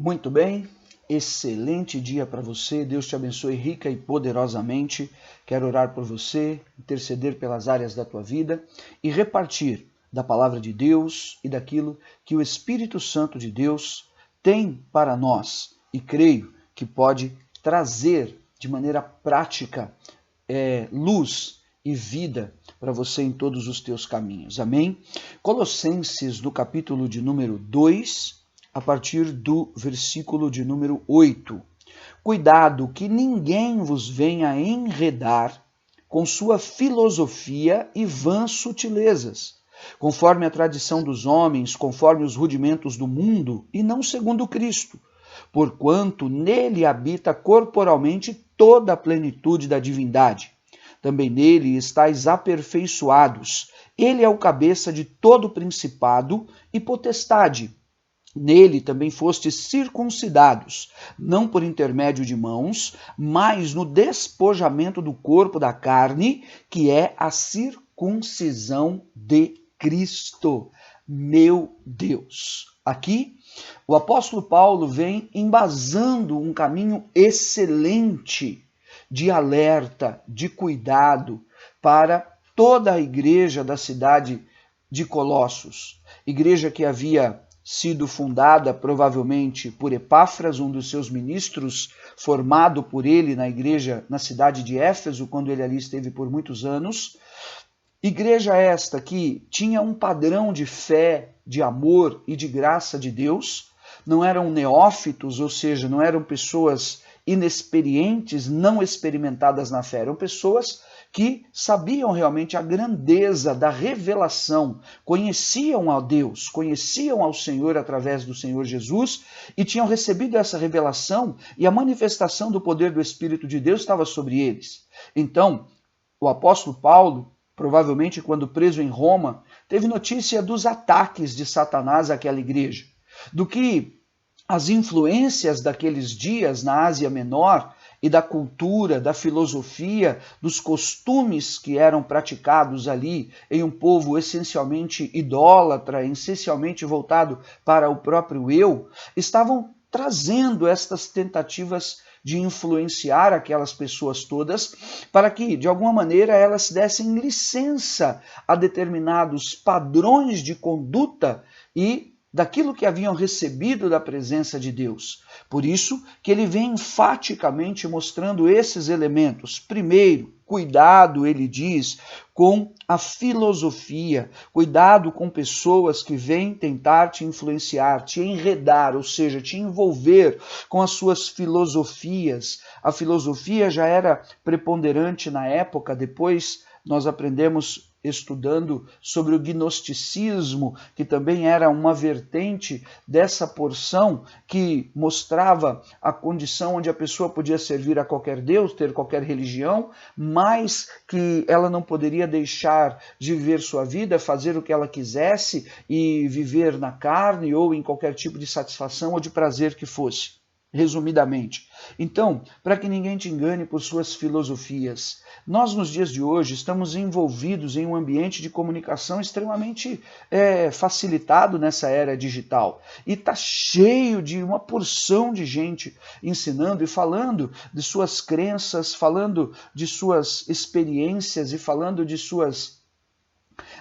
Muito bem, excelente dia para você, Deus te abençoe rica e poderosamente. Quero orar por você, interceder pelas áreas da tua vida e repartir da palavra de Deus e daquilo que o Espírito Santo de Deus tem para nós e creio que pode trazer de maneira prática luz e vida para você em todos os teus caminhos. Amém? Colossenses, no capítulo de número 2, a partir do versículo de número 8. Cuidado que ninguém vos venha enredar com sua filosofia e vãs sutilezas, conforme a tradição dos homens, conforme os rudimentos do mundo, e não segundo Cristo, porquanto nele habita corporalmente toda a plenitude da divindade. Também nele estáis aperfeiçoados. Ele é o cabeça de todo principado e potestade. Nele também fostes circuncidados, não por intermédio de mãos, mas no despojamento do corpo da carne, que é a circuncisão de Cristo. Meu Deus! Aqui, o apóstolo Paulo vem embasando um caminho excelente de alerta, de cuidado para toda a igreja da cidade de Colossos. Igreja que havia sido fundada provavelmente por Epáfras, um dos seus ministros, formado por ele na igreja na cidade de Éfeso, quando ele ali esteve por muitos anos. Igreja esta que tinha um padrão de fé, de amor e de graça de Deus, não eram neófitos, ou seja, não eram pessoas inexperientes, não experimentadas na fé, eram pessoas que sabiam realmente a grandeza da revelação, conheciam a Deus, conheciam ao Senhor através do Senhor Jesus e tinham recebido essa revelação e a manifestação do poder do Espírito de Deus estava sobre eles. Então, o apóstolo Paulo, provavelmente quando preso em Roma, teve notícia dos ataques de Satanás àquela igreja, do que as influências daqueles dias na Ásia Menor e da cultura, da filosofia, dos costumes que eram praticados ali em um povo essencialmente idólatra, essencialmente voltado para o próprio eu, estavam trazendo estas tentativas de influenciar aquelas pessoas todas para que, de alguma maneira, elas dessem licença a determinados padrões de conduta e daquilo que haviam recebido da presença de Deus. Por isso que ele vem enfaticamente mostrando esses elementos. Primeiro, cuidado, ele diz, com a filosofia, cuidado com pessoas que vêm tentar te influenciar, te enredar, ou seja, te envolver com as suas filosofias. A filosofia já era preponderante na época, depois nós aprendemos estudando sobre o gnosticismo, que também era uma vertente dessa porção que mostrava a condição onde a pessoa podia servir a qualquer Deus, ter qualquer religião, mas que ela não poderia deixar de viver sua vida, fazer o que ela quisesse e viver na carne ou em qualquer tipo de satisfação ou de prazer que fosse. Resumidamente. Então, para que ninguém te engane por suas filosofias, nós nos dias de hoje estamos envolvidos em um ambiente de comunicação extremamente facilitado nessa era digital. E está cheio de uma porção de gente ensinando e falando de suas crenças, falando de suas experiências e falando de suas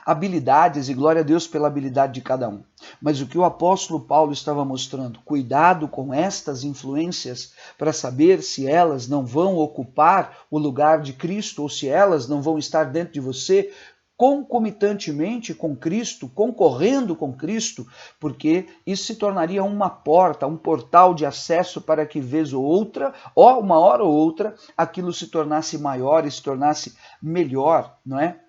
habilidades, e glória a Deus pela habilidade de cada um. Mas o que o apóstolo Paulo estava mostrando, cuidado com estas influências para saber se elas não vão ocupar o lugar de Cristo ou se elas não vão estar dentro de você concomitantemente com Cristo, concorrendo com Cristo, porque isso se tornaria uma porta, um portal de acesso para que vez ou outra, ou uma hora ou outra, aquilo se tornasse maior e se tornasse melhor, não é?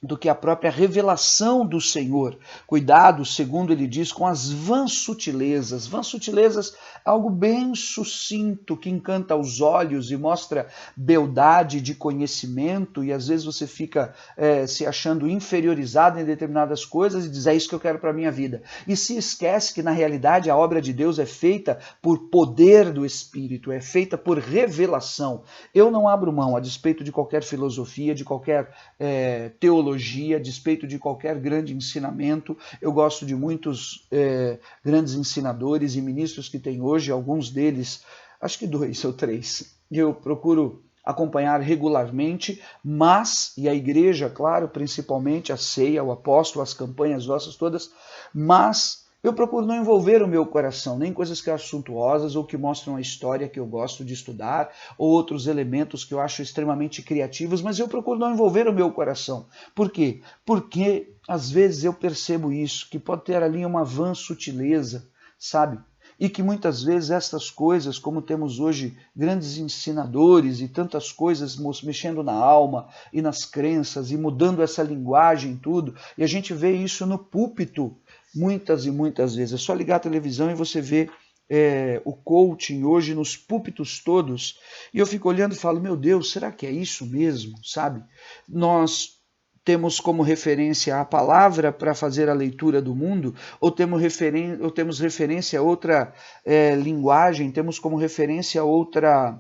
Do que a própria revelação do Senhor. Cuidado, segundo ele diz, com as vãs sutilezas. Vãs sutilezas, algo bem sucinto, que encanta os olhos e mostra beldade de conhecimento, e às vezes você fica se achando inferiorizado em determinadas coisas e diz, é isso que eu quero para a minha vida. E se esquece que, na realidade, a obra de Deus é feita por poder do Espírito, é feita por revelação. Eu não abro mão, a despeito de qualquer filosofia, de qualquer teologia, teologia, a despeito de qualquer grande ensinamento. Eu gosto de muitos grandes ensinadores e ministros que tem hoje, alguns deles, acho que 2 ou 3. Eu procuro acompanhar regularmente, mas, e a igreja, claro, principalmente a ceia, o apóstolo, as campanhas nossas todas, mas eu procuro não envolver o meu coração, nem coisas que eu acho suntuosas ou que mostram a história que eu gosto de estudar, ou outros elementos que eu acho extremamente criativos, mas eu procuro não envolver o meu coração. Por quê? Porque às vezes eu percebo isso, que pode ter ali uma vã sutileza, sabe? E que muitas vezes estas coisas, como temos hoje grandes ensinadores e tantas coisas mexendo na alma e nas crenças e mudando essa linguagem e tudo, e a gente vê isso no púlpito muitas e muitas vezes. É só ligar a televisão e você vê o coaching hoje nos púlpitos todos, e eu fico olhando e falo, meu Deus, será que é isso mesmo, sabe? Nós temos como referência a palavra para fazer a leitura do mundo, ou temos referência a outra linguagem, temos como referência a outra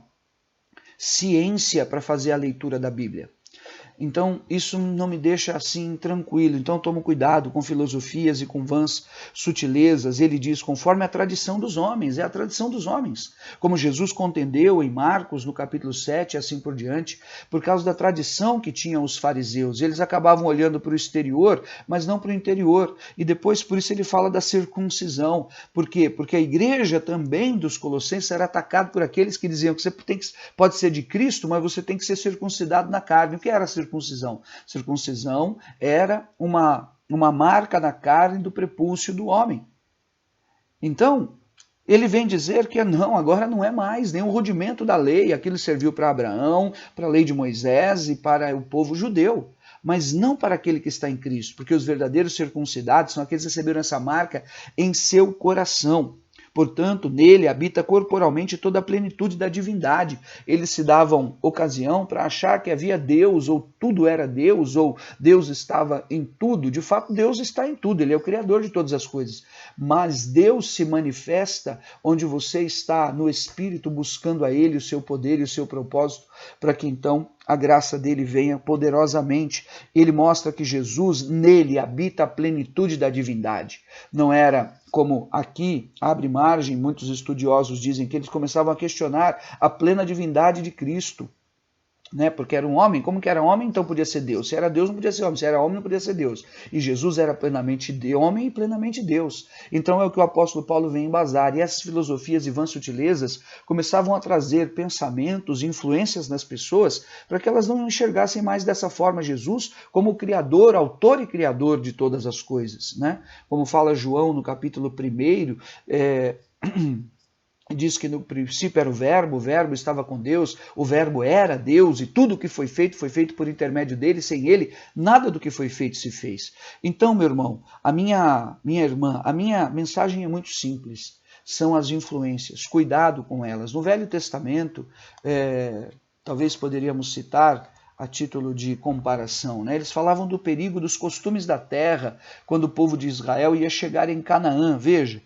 ciência para fazer a leitura da Bíblia. Então, isso não me deixa assim tranquilo. Então, tomo cuidado com filosofias e com vãs sutilezas. Ele diz, conforme a tradição dos homens, é a tradição dos homens. Como Jesus contendeu em Marcos, no capítulo 7, assim por diante, por causa da tradição que tinham os fariseus. Eles acabavam olhando para o exterior, mas não para o interior. E depois, por isso, ele fala da circuncisão. Por quê? Porque a igreja também dos Colossenses era atacada por aqueles que diziam que você pode ser de Cristo, mas você tem que ser circuncidado na carne. O que era a circuncisão? Circuncisão era uma marca na carne do prepúcio do homem. Então, ele vem dizer que não, agora não é mais nem o rudimento da lei, aquilo serviu para Abraão, para a lei de Moisés e para o povo judeu, mas não para aquele que está em Cristo, porque os verdadeiros circuncidados são aqueles que receberam essa marca em seu coração. Portanto, nele habita corporalmente toda a plenitude da divindade. Eles se davam ocasião para achar que havia Deus, ou tudo era Deus, ou Deus estava em tudo. De fato, Deus está em tudo, Ele é o Criador de todas as coisas. Mas Deus se manifesta onde você está no Espírito, buscando a Ele, o seu poder e o seu propósito, para que então a graça dele venha poderosamente. Ele mostra que Jesus, nele, habita a plenitude da divindade. Não era como aqui, abre margem, muitos estudiosos dizem que eles começavam a questionar a plena divindade de Cristo. Né? Porque era um homem, como que era homem, então podia ser Deus. Se era Deus, não podia ser homem. Se era homem, não podia ser Deus. E Jesus era plenamente homem e plenamente Deus. Então é o que o apóstolo Paulo vem embasar. E essas filosofias e vãs sutilezas começavam a trazer pensamentos, influências nas pessoas, para que elas não enxergassem mais dessa forma Jesus como o Criador, autor e Criador de todas as coisas. Né? Como fala João no capítulo 1, diz que no princípio era o verbo estava com Deus, o verbo era Deus, e tudo que foi feito por intermédio dele, sem ele, nada do que foi feito se fez. Então, meu irmão, a minha irmã, a minha mensagem é muito simples, são as influências, cuidado com elas. No Velho Testamento, talvez poderíamos citar a título de comparação, né? Eles falavam do perigo dos costumes da terra, quando o povo de Israel ia chegar em Canaã, veja,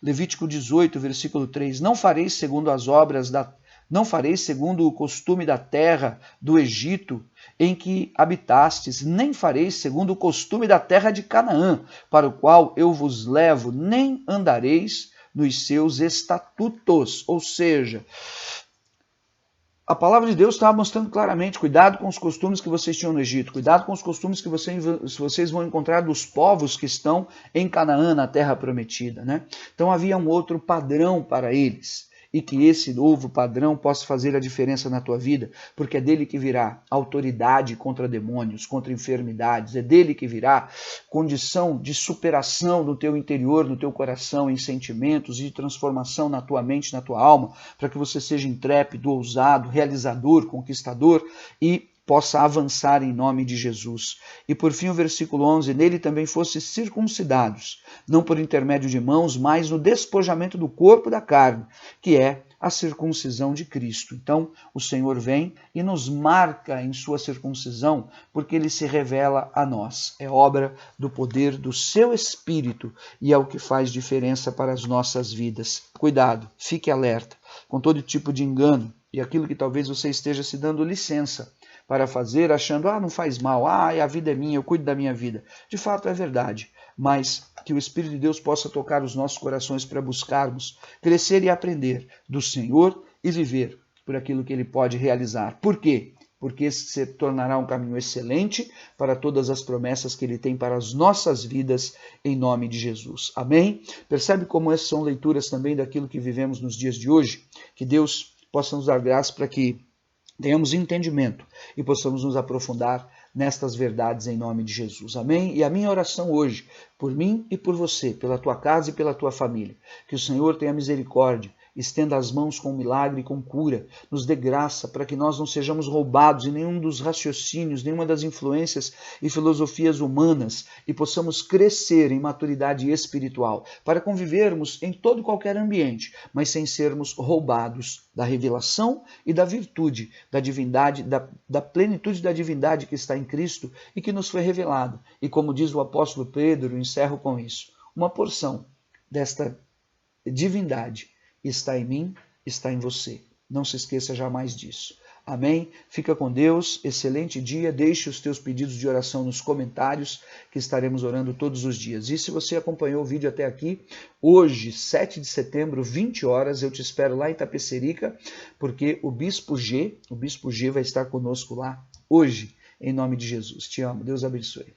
Levítico 18, versículo 3, não fareis segundo o costume da terra do Egito em que habitastes, nem fareis segundo o costume da terra de Canaã, para o qual eu vos levo, nem andareis nos seus estatutos. Ou seja, a palavra de Deus estava mostrando claramente, cuidado com os costumes que vocês tinham no Egito, cuidado com os costumes que vocês vão encontrar dos povos que estão em Canaã, na terra prometida. Né? Então havia um outro padrão para eles, e que esse novo padrão possa fazer a diferença na tua vida, porque é dele que virá autoridade contra demônios, contra enfermidades, é dele que virá condição de superação no teu interior, no teu coração, em sentimentos e de transformação na tua mente, na tua alma, para que você seja intrépido, ousado, realizador, conquistador e possa avançar em nome de Jesus. E por fim o versículo 11, nele também fossem circuncidados, não por intermédio de mãos, mas no despojamento do corpo da carne, que é a circuncisão de Cristo. Então o Senhor vem e nos marca em sua circuncisão, porque ele se revela a nós. É obra do poder do seu Espírito e é o que faz diferença para as nossas vidas. Cuidado, fique alerta com todo tipo de engano e aquilo que talvez você esteja se dando licença para fazer, achando, não faz mal, a vida é minha, eu cuido da minha vida. De fato é verdade, mas que o Espírito de Deus possa tocar os nossos corações para buscarmos crescer e aprender do Senhor e viver por aquilo que Ele pode realizar. Por quê? Porque esse se tornará um caminho excelente para todas as promessas que Ele tem para as nossas vidas, em nome de Jesus. Amém? Percebe como essas são leituras também daquilo que vivemos nos dias de hoje? Que Deus possa nos dar graça para que tenhamos entendimento e possamos nos aprofundar nestas verdades em nome de Jesus. Amém? E a minha oração hoje, por mim e por você, pela tua casa e pela tua família, que o Senhor tenha misericórdia, estenda as mãos com milagre e com cura, nos dê graça para que nós não sejamos roubados em nenhum dos raciocínios, nenhuma das influências e filosofias humanas e possamos crescer em maturidade espiritual para convivermos em todo e qualquer ambiente, mas sem sermos roubados da revelação e da virtude, da divindade, da plenitude da divindade que está em Cristo e que nos foi revelado. E como diz o apóstolo Pedro, eu encerro com isso, uma porção desta divindade está em mim, está em você. Não se esqueça jamais disso. Amém? Fica com Deus, excelente dia, deixe os teus pedidos de oração nos comentários, que estaremos orando todos os dias. E se você acompanhou o vídeo até aqui, hoje, 7 de setembro, 20 horas, eu te espero lá em Itapecerica, porque o Bispo G vai estar conosco lá hoje, em nome de Jesus. Te amo, Deus abençoe.